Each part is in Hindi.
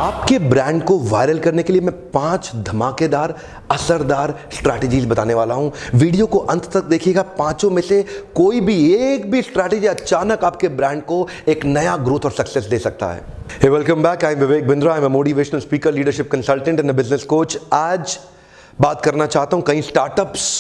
आपके ब्रांड को वायरल करने के लिए मैं 5 धमाकेदार असरदार स्ट्रैटेजीज बताने वाला हूं। वीडियो को अंत तक देखिएगा। पांचों में से कोई भी एक भी स्ट्रैटेजी अचानक आपके ब्रांड को एक नया ग्रोथ और सक्सेस दे सकता है। Hey welcome back, I am Vivek Bindra. I am a motivational speaker, leadership consultant and a business coach. आज बात करना चाहता हूं कई स्टार्टअप्स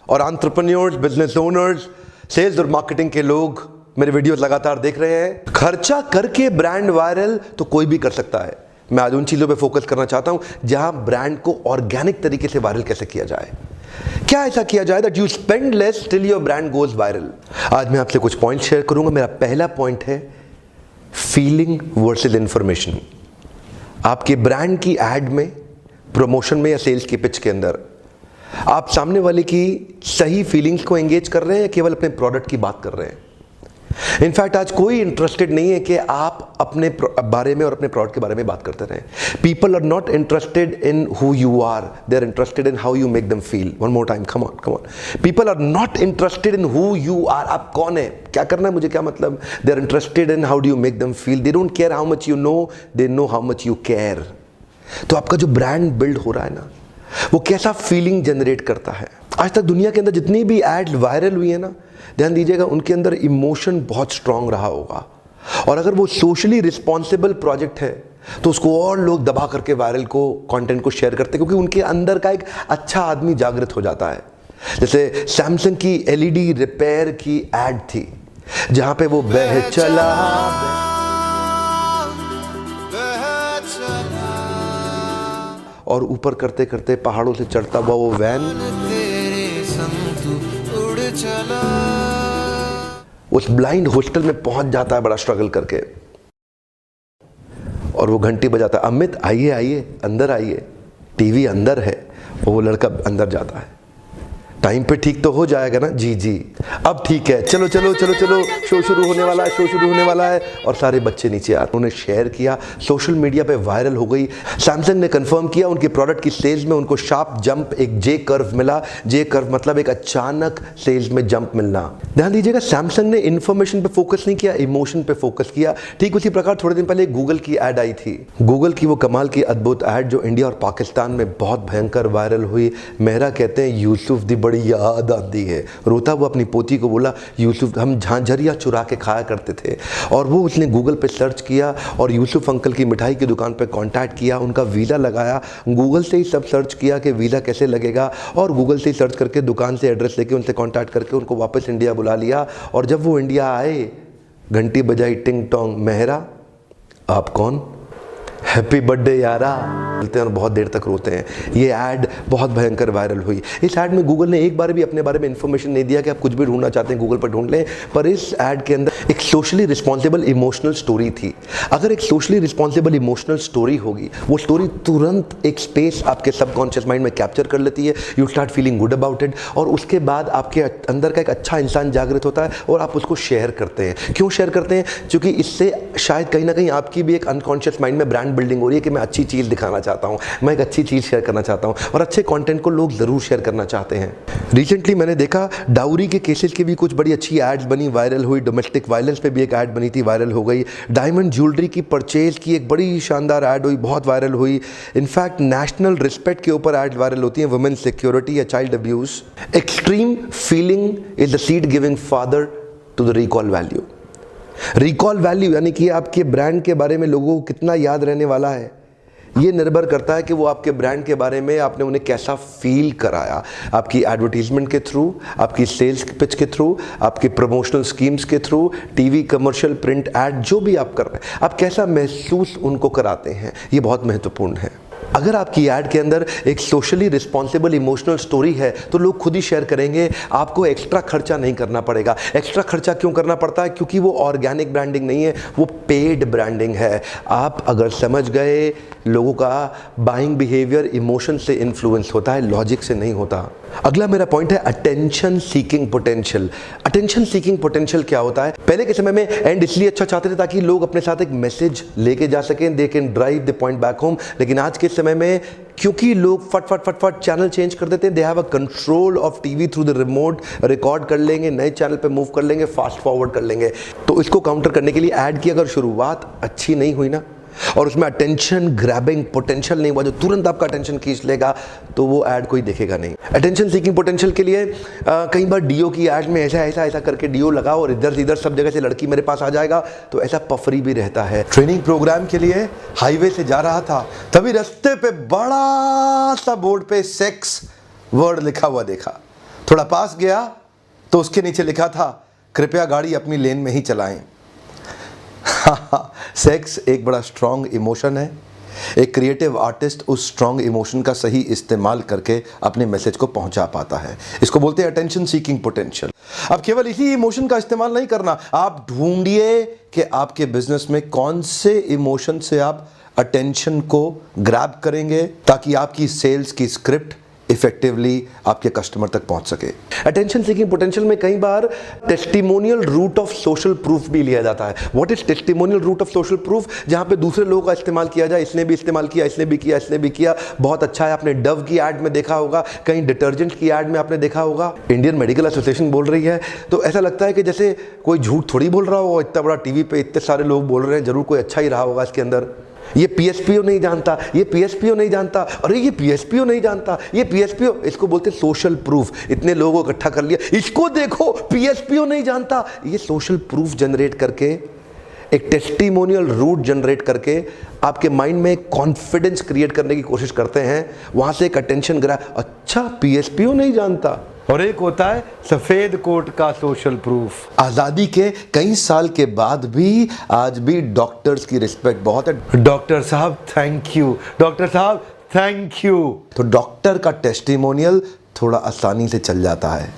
और एंटरप्रेन्योर्स, बिजनेस ओनर्स, सेल्स और मार्केटिंग के लोग मेरे वीडियोस लगातार देख रहे हैं। खर्चा करके ब्रांड वायरल तो कोई भी कर सकता है। मैं आज उन चीजों पे फोकस करना चाहता हूं जहां ब्रांड को ऑर्गेनिक तरीके से वायरल कैसे किया जाए। क्या ऐसा किया जाए that you spend less till your brand goes viral. आज मैं आपसे कुछ पॉइंट शेयर करूंगा। मेरा पहला पॉइंट है फीलिंग वर्सेस इंफॉर्मेशन। आपके ब्रांड की एड में, प्रमोशन में या सेल्स की पिच के अंदर आप सामने वाले की सही फीलिंग्स को एंगेज कर रहे हैं या केवल अपने प्रोडक्ट की बात कर रहे हैं। इनफैक्ट आज कोई इंटरेस्टेड नहीं है कि आप अपने बारे में और अपने प्रोडक्ट के बारे में बात करते रहें। People are not interested in who you are, they are interested in how you make them feel. One more time, come on. People are not interested in who you are, आप कौन है, क्या करना है, मुझे क्या मतलब। They are interested in how do you make them feel. They don't care how much you know, they know how much you care. तो आपका जो ब्रांड बिल्ड हो रहा है ना, वो कैसा फीलिंग जनरेट करता है। आज तक दुनिया के अंदर जितनी भी एड वायरल हुई है ना, ध्यान दीजिएगा, उनके अंदर इमोशन बहुत स्ट्रांग रहा होगा। और अगर वो सोशली रिस्पॉन्सिबल प्रोजेक्ट है तो उसको और लोग दबा करके वायरल को, कंटेंट को शेयर करते हैं, क्योंकि उनके अंदर का एक अच्छा आदमी जागृत हो जाता है। जैसे सैमसंग की एलईडी रिपेयर की एड थी जहां पे वो बह चला और ऊपर करते करते पहाड़ों से चढ़ता हुआ वो वैन उस ब्लाइंड हॉस्टल में पहुंच जाता है बड़ा स्ट्रगल करके, और वो घंटी बजाता है, अमित आइए आइए अंदर आइए, टीवी अंदर है। वो लड़का अंदर जाता है। टाइम पे ठीक तो हो जाएगा ना? जी जी, अब ठीक है, चलो चलो चलो चलो, शो शुरू होने वाला है, शो शुरू होने वाला है। और सारे बच्चे नीचे आते, उन्होंने शेयर किया, सोशल मीडिया पे वायरल हो गई। सैमसंग ने कंफर्म किया उनके प्रोडक्ट की सेल्स में उनको शार्प जंप, एक जे कर्व मिला। जे कर्व मतलब एक अचानक सेल्स में जंप मिलना। ध्यान दीजिएगा, सैमसंग ने इंफॉर्मेशन पे फोकस नहीं किया, इमोशन पे फोकस किया। ठीक उसी प्रकार थोड़े दिन पहले गूगल की एड आई थी। गूगल की वो कमाल की अद्भुत एड जो इंडिया और पाकिस्तान में बहुत भयंकर वायरल हुई। मेहरा कहते हैं यूसुफ दी बड़ी याद आती है। रोता हुआ अपनी पोती को बोला, यूसुफ हम झांझरिया चुरा के खाया करते थे। और वो उसने गूगल पे सर्च किया और यूसुफ अंकल की मिठाई की दुकान पे कांटेक्ट किया, उनका वीज़ा लगाया। गूगल से ही सब सर्च किया कि वीज़ा कैसे लगेगा, और गूगल से ही सर्च करके दुकान से एड्रेस लेके उनसे कांटेक्ट करके उनको वापस इंडिया बुला लिया। और जब वो इंडिया आए, घंटी बजाई, टिंग टोंग, मेहरा आप कौन, हैप्पी बर्थडे यारा बोलते हैं और बहुत देर तक रोते हैं। ये ऐड बहुत भयंकर वायरल हुई। इस ऐड में गूगल ने एक बार भी अपने बारे में इंफॉर्मेशन नहीं दिया कि आप कुछ भी ढूंढना चाहते हैं गूगल पर ढूंढ लें, पर इस ऐड के अंदर एक सोशली रिस्पॉन्सिबल इमोशनल स्टोरी थी। अगर एक सोशली रिस्पॉन्सिबल इमोशनल स्टोरी होगी, वो स्टोरी तुरंत एक स्पेस आपके सबकॉन्शियस माइंड में कैप्चर कर लेती है। You start feeling good about it, और उसके बाद आपके अंदर का एक अच्छा इंसान जागृत होता है और आप उसको शेयर करते हैं। क्यों शेयर करते हैं? क्योंकि इससे शायद कहीं ना कहीं आपकी भी एक अनकॉन्शियस माइंड में ब्रांड बिल्डिंग हो रही है कि मैं अच्छी चीज़ दिखाना चाहता हूं, मैं एक अच्छी चीज़ शेयर करना चाहता हूं, और अच्छे कंटेंट को लोग ज़रूर शेयर करना चाहते हैं। रिसेंटली मैंने देखा डाउरी के केसेस की भी कुछ बड़ी अच्छी एड्स बनी, वायरल हुई। डोमेस्टिक वायलेंस पे भी एक ऐड बनी थी, वायरल हो गई। डायमंड ज्वेलरी की परचेज की एक बड़ी शानदार ऐड हुई, बहुत वायरल हुई। इनफैक्ट नेशनल रिस्पेक्ट के ऊपर ऐड वायरल होती हैं, वुमेन सिक्योरिटी या child abuse. Extreme feeling is the seed giving father to the recall value. Recall value यानी कि आपके ब्रांड के बारे में लोगों को कितना याद रहने वाला है, ये निर्भर करता है कि वो आपके ब्रांड के बारे में आपने उन्हें कैसा फील कराया। आपकी एडवर्टीजमेंट के थ्रू, आपकी सेल्स पिच के थ्रू, आपके प्रमोशनल स्कीम्स के through, TV commercial, print ad, जो भी आप कर रहे हैं, आप कैसा महसूस उनको कराते हैं, ये बहुत महत्वपूर्ण है। अगर आपकी ऐड के अंदर एक सोशली रिस्पॉन्सिबल इमोशनल स्टोरी है तो लोग खुद ही शेयर करेंगे, आपको एक्स्ट्रा खर्चा नहीं करना पड़ेगा। एक्स्ट्रा खर्चा क्यों करना पड़ता है? क्योंकि वो ऑर्गेनिक ब्रांडिंग नहीं है, वो पेड ब्रांडिंग है। आप अगर समझ गए, लोगों का बाइंग बिहेवियर इमोशन से इन्फ्लुएंस होता है, लॉजिक से नहीं होता। अगला मेरा पॉइंट है attention seeking potential. Attention seeking potential क्या होता है? पहले के समय में एंड इसलिए अच्छा चाहते थे ताकि लोग अपने साथ एक मैसेज लेके जा सकें, they can drive the point back home. लेकिन आज के समय में क्योंकि लोग फट चैनल चेंज कर देते हैं, they have a control of TV through the remote, record कर लेंगे, नए चैनल पे मूव कर लेंगे, फास्ट फॉरवर्ड कर लेंगे। तो इसको काउंटर करने के लिए ऐड की अगर शुरुआत अच्छी नहीं हुई ना, और उसमें अटेंशन ग्रैबिंग पोटेंशियल नहीं हुआ जो तुरंत आपका अटेंशन खींच लेगा, तो वो ऐड कोई देखेगा नहीं। अटेंशन सीकिंग पोटेंशियल के लिए कई बार डीओ की ऐड में ऐसा ऐसा ऐसा करके डीओ लगाओ और इधर इधर सब जगह से लड़की मेरे पास आ जाएगा, तो ऐसा पफरी भी रहता है। ट्रेनिंग प्रोग्राम के लिए हाईवे से जा रहा था, तभी रास्ते पे बड़ा सा बोर्ड पे सेक्स वर्ड लिखा हुआ देखा। थोड़ा पास गया तो उसके नीचे लिखा था, कृपया गाड़ी अपनी लेन में ही चलाएं। सेक्स एक बड़ा स्ट्रॉन्ग इमोशन है। एक क्रिएटिव आर्टिस्ट उस स्ट्रॉन्ग इमोशन का सही इस्तेमाल करके अपने मैसेज को पहुंचा पाता है। इसको बोलते हैं अटेंशन सीकिंग पोटेंशियल। अब केवल इसी इमोशन का इस्तेमाल नहीं करना, आप ढूंढिए कि आपके बिजनेस में कौन से इमोशन से आप अटेंशन को ग्रैब करेंगे ताकि आपकी सेल्स की स्क्रिप्ट इफेक्टिवली आपके कस्टमर तक पहुंच सके। अटेंशन सीकिंग पोटेंशियल में कई बार testimonial route of social proof भी लिया जाता है। What is testimonial route of social proof? जहां पे दूसरे लोगों का इस्तेमाल किया जाए, इसने भी इस्तेमाल किया, इसने भी किया, इसने भी किया, बहुत अच्छा है। आपने डव की ऐड में देखा होगा, कहीं डिटर्जेंट की ऐड में आपने देखा होगा। इंडियन मेडिकल एसोसिएशन बोल रही है, तो ऐसा लगता है कि जैसे कोई झूठ थोड़ी बोल रहा होगा, इतना बड़ा टीवी पे इतने सारे लोग बोल रहे हैं, जरूर कोई अच्छा ही रहा होगा इसके अंदर। ये पीएसपीओ नहीं जानता, ये पीएसपीओ नहीं जानता, अरे ये पीएसपीओ नहीं जानता, ये पीएसपीओ, इसको बोलते हैं सोशल प्रूफ। इतने लोगों को इकट्ठा कर लिया, इसको देखो पीएसपीओ नहीं जानता। ये सोशल प्रूफ जनरेट करके, एक टेस्टिमोनियल रूट जनरेट करके आपके माइंड में एक कॉन्फिडेंस क्रिएट करने की कोशिश करते हैं। वहां से एक अटेंशन ग्रैब, अच्छा पीएसपीओ नहीं जानता। और एक होता है सफेद कोट का सोशल प्रूफ। आजादी के कई साल के बाद भी आज भी डॉक्टर्स की रिस्पेक्ट बहुत है। डॉक्टर साहब थैंक यू, डॉक्टर साहब थैंक यू। तो डॉक्टर का टेस्टिमोनियल थोड़ा आसानी से चल जाता है।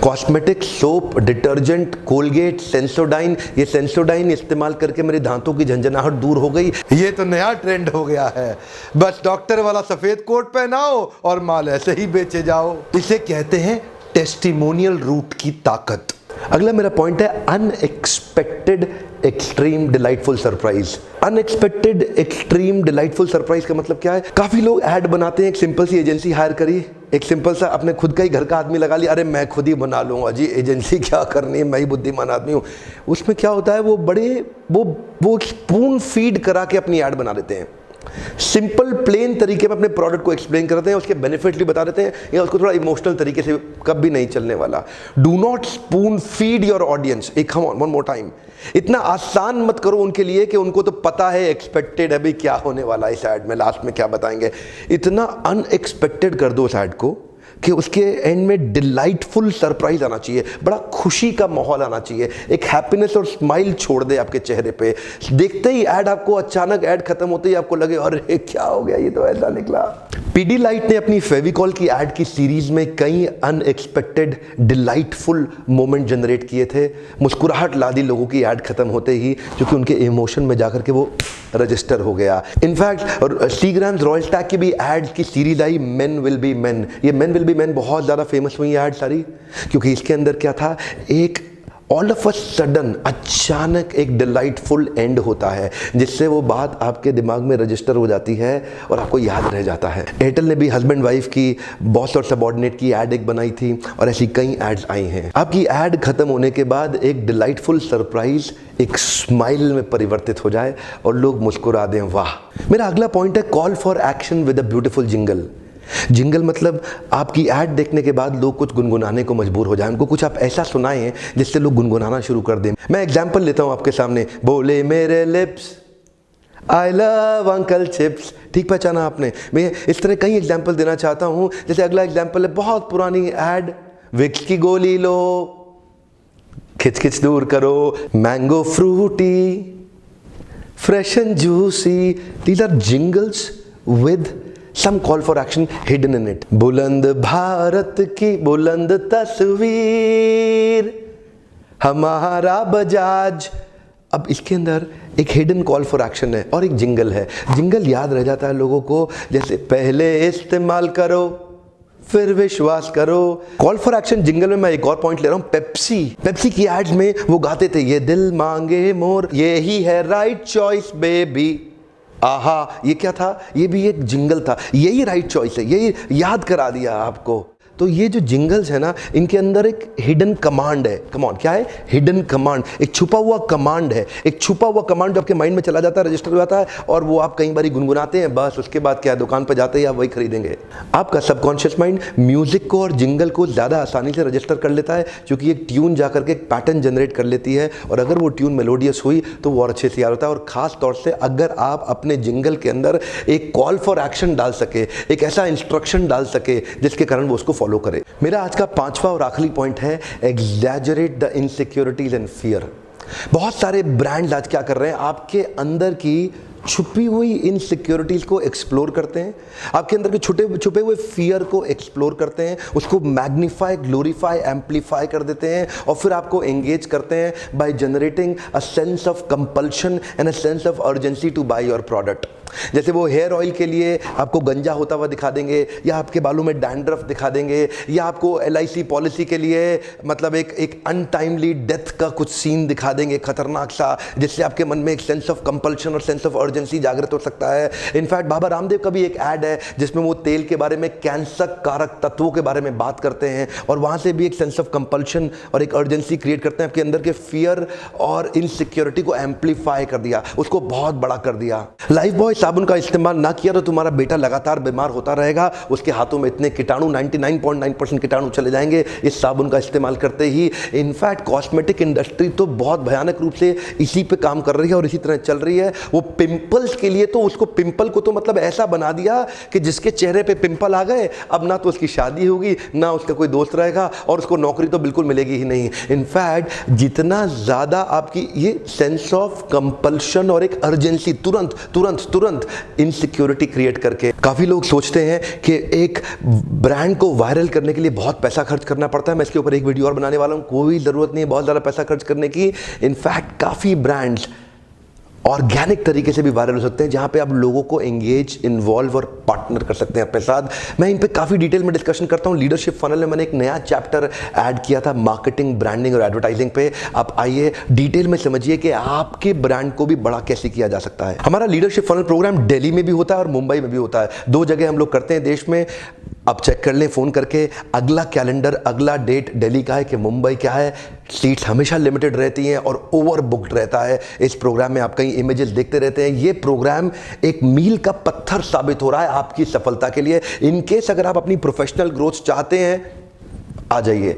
Cosmetic, soap, detergent, Colgate, Sensodyne, ये सेंसोडाइन इस्तेमाल करके मेरे दांतों की झंझनाहट दूर हो गई, ये तो नया ट्रेंड हो गया है। बस डॉक्टर वाला सफेद कोट पहनाओ और माल ऐसे ही बेचे जाओ। इसे कहते हैं टेस्टिमोनियल रूट की ताकत। अगला मेरा पॉइंट है unexpected extreme delightful surprise. Unexpected extreme delightful surprise का मतलब क्या है? काफी लोग ऐड बनाते हैं, एक सिंपल सी एजेंसी हायर करी, एक सिंपल सा अपने खुद का ही घर का आदमी लगा लिया, अरे मैं खुद ही बना लूंगा जी, एजेंसी क्या करनी है, मैं ही बुद्धिमान आदमी हूँ। उसमें क्या होता है, वो बड़े वो स्पून फीड करा के अपनी ऐड बना देते हैं। सिंपल प्लेन तरीके में अपने प्रोडक्ट को एक्सप्लेन करते हैं, उसके बेनिफिट भी बता देते हैं, या उसको थोड़ा इमोशनल तरीके से, कभी नहीं चलने वाला। Do not spoon feed your audience. एक वन मोर टाइम, इतना आसान मत करो उनके लिए कि उनको तो पता है एक्सपेक्टेड है भाई क्या होने वाला है इस ऐड में, लास्ट में क्या बताएंगे। इतना अनएक्सपेक्टेड कर दो उस ऐड को कि उसके एंड में डिलाइटफुल सरप्राइज आना चाहिए, बड़ा खुशी का माहौल आना चाहिए, एक हैप्पीनेस और स्माइल छोड़ दे आपके चेहरे पे। देखते ही ऐड आपको, अचानक ऐड खत्म होते ही आपको लगे अरे क्या हो गया, ये तो ऐसा निकला। पीडीलाइट ने अपनी फेविकॉल की ऐड की सीरीज में कई अनएक्सपेक्टेड डिलाइटफुल मोमेंट जनरेट किए थे। मुस्कुराहट ला दी लोगों की ऐड खत्म होते ही, क्योंकि उनके इमोशन में जाकर के वो रजिस्टर हो गया। इनफैक्ट सीग्राम्स रॉयल स्टैग की भी एड की series I, men will be main. ये मेन विल बी मेन बहुत ज़्यादा फेमस हुई ऐड सारी, क्योंकि इसके अंदर क्या था, एक ऑल ऑफ अ सडन अचानक एक डिलाइटफुल एंड होता है, जिससे वो बात आपके दिमाग में रजिस्टर हो जाती है और आपको याद रह जाता है। एयरटेल ने भी हस्बैंड वाइफ की, बॉस और सबॉर्डिनेट की ऐड एक बनाई थी, और ऐसी कई एड्स आई हैं। आपकी ऐड खत्म होने के बाद एक डिलाइटफुल सरप्राइज एक स्माइल में परिवर्तित हो जाए और लोग मुस्कुरा दें, वाह। मेरा अगला पॉइंट है call for action with a beautiful jingle. Jingle मतलब आपकी ऐड देखने के बाद लोग कुछ गुनगुनाने को मजबूर हो जाएं, उनको कुछ आप ऐसा सुनाएं जिससे लोग गुनगुनाना शुरू कर दें। मैं एग्जांपल लेता हूं आपके सामने, बोले मेरे lips I love uncle chips. ठीक पहचाना आपने? मैं इस तरह कई एग्जांपल देना चाहता हूं। जैसे अगला एग्जांपल है बहुत पुरानी ऐड, विक्स की गोली लो, खिच खिच दूर करो, mango Frooti, fresh and juicy. These are jingles with some call for action hidden in it। बुलंद भारत की बुलंद तस्वीर, हमारा बजाज। अब इसके अंदर एक हिडन कॉल फॉर एक्शन है और एक जिंगल है। जिंगल याद रह जाता है लोगों को, जैसे पहले इस्तेमाल करो फिर विश्वास करो। कॉल फॉर एक्शन जिंगल में मैं एक और पॉइंट ले रहा हूं, पेप्सी की एड्स में वो गाते थे, ये दिल मांगे मोर, ये ही है राइट चॉइस बेबी। आहा, ये क्या था? ये भी एक जिंगल था, यही राइट चॉइस है, यही याद करा दिया आपको। तो ये जो जिंगल्स है ना, इनके अंदर एक हिडन कमांड है। कमांड क्या है? हिडन कमांड, एक छुपा हुआ कमांड है, एक छुपा हुआ कमांड जो आपके माइंड में चला जाता है, रजिस्टर हो जाता है, और वो आप कई बार गुनगुनाते हैं, बस उसके बाद क्या है, दुकान पर जाते हैं या वही खरीदेंगे। आपका सबकॉन्शियस माइंड म्यूजिक को और जिंगल को ज़्यादा आसानी से रजिस्टर कर लेता है, क्योंकि एक ट्यून जाकर के एक पैटर्न जनरेट कर लेती है, और अगर वो ट्यून मेलोडियस हुई तो वो और अच्छे से याद होता है। और ख़ास तौर से अगर आप अपने जिंगल के अंदर एक कॉल फॉर एक्शन डाल सके, एक ऐसा इंस्ट्रक्शन डाल सके जिसके कारण वो उसको फॉलो करे। मेरा आज का 5वां और आखिरी पॉइंट है, exaggerate the insecurities and fear. बहुत सारे ब्रांड्स आज क्या कर रहे हैं, आपके अंदर की छुपी हुई इनसिक्योरिटीज को एक्सप्लोर करते हैं, आपके अंदर के छुपे हुए फियर को एक्सप्लोर करते हैं, उसको मैग्नीफाई, ग्लोरीफाई, एम्पलीफाई कर देते हैं, और फिर आपको एंगेज करते हैं by generating a sense of compulsion and a sense of urgency to buy your product. जैसे वो हेयर ऑयल के लिए आपको गंजा होता हुआ दिखा देंगे, या आपके बालों में डैंड्रफ दिखा देंगे, या आपको LIC पॉलिसी के लिए मतलब एक अनटाइमली डेथ का कुछ सीन दिखा देंगे खतरनाक सा, जिससे आपके मन में एक सेंस ऑफ कंपल्शन और सेंस ऑफ अर्जेंसी जागृत हो सकता है। इनफैक्ट बाबा रामदेव का भी एक ऐड है जिसमें वो तेल के बारे में, कैंसर कारक तत्वों के बारे में बात करते हैं, और वहां से भी एक सेंस ऑफ कंपल्शन और एक अर्जेंसी क्रिएट करते हैं। आपके अंदर के फियर और इनसिक्योरिटी को एम्पलीफाई कर दिया, उसको बहुत बड़ा कर दिया। लाइफ बॉय साबुन का इस्तेमाल ना किया तो तुम्हारा बेटा लगातार बीमार होता रहेगा, उसके हाथों में इतने कीटाणु, 99.9% कीटाणु चले जाएंगे इस साबुन का इस्तेमाल करते ही। इनफैक्ट कॉस्मेटिक इंडस्ट्री तो बहुत भयानक रूप से इसी पे काम कर रही है और इसी तरह चल रही है। वो पिंपल्स के लिए तो उसको, पिंपल को तो मतलब ऐसा बना दिया कि जिसके चेहरे पे पिंपल आ गए, अब ना तो उसकी शादी होगी, ना उसका कोई दोस्त रहेगा, और उसको नौकरी तो बिल्कुल मिलेगी ही नहीं। इनफैक्ट जितना ज्यादा आपकी ये सेंस ऑफ कंपल्शन और एक अर्जेंसी, तुरंत तुरंत तुरंत इनसिक्योरिटी क्रिएट करके, काफी लोग सोचते हैं कि एक ब्रांड को वायरल करने के लिए बहुत पैसा खर्च करना पड़ता है। मैं इसके ऊपर एक वीडियो और बनाने वाला हूं, कोई जरूरत नहीं है बहुत ज्यादा पैसा खर्च करने की। इनफैक्ट काफी ब्रांड्स ऑर्गेनिक तरीके से भी वायरल हो सकते हैं, जहां पे आप लोगों को एंगेज, इन्वॉल्व और पार्टनर कर सकते हैं अपने साथ। मैं इन पे काफी डिटेल में डिस्कशन करता हूं। लीडरशिप फनल में मैंने एक नया चैप्टर ऐड किया था मार्केटिंग, ब्रांडिंग और एडवर्टाइजिंग पे। आप आइए डिटेल में समझिए कि आपके ब्रांड को भी बड़ा कैसे किया जा सकता है। हमारा लीडरशिप फनल प्रोग्राम दिल्ली में भी होता है और मुंबई में भी होता है, 2 जगह हम लोग करते हैं देश में। अब चेक कर लें फोन करके, अगला कैलेंडर, अगला डेट दिल्ली का है कि मुंबई का है। सीट्स हमेशा लिमिटेड रहती हैं और ओवर बुक्ड रहता है। इस प्रोग्राम में आप कई इमेजेस देखते रहते हैं। ये प्रोग्राम एक मील का पत्थर साबित हो रहा है आपकी सफलता के लिए। इनकेस अगर आप अपनी प्रोफेशनल ग्रोथ चाहते हैं, आ जाइए,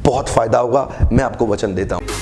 बहुत फायदा होगा, मैं आपको वचन देता हूं।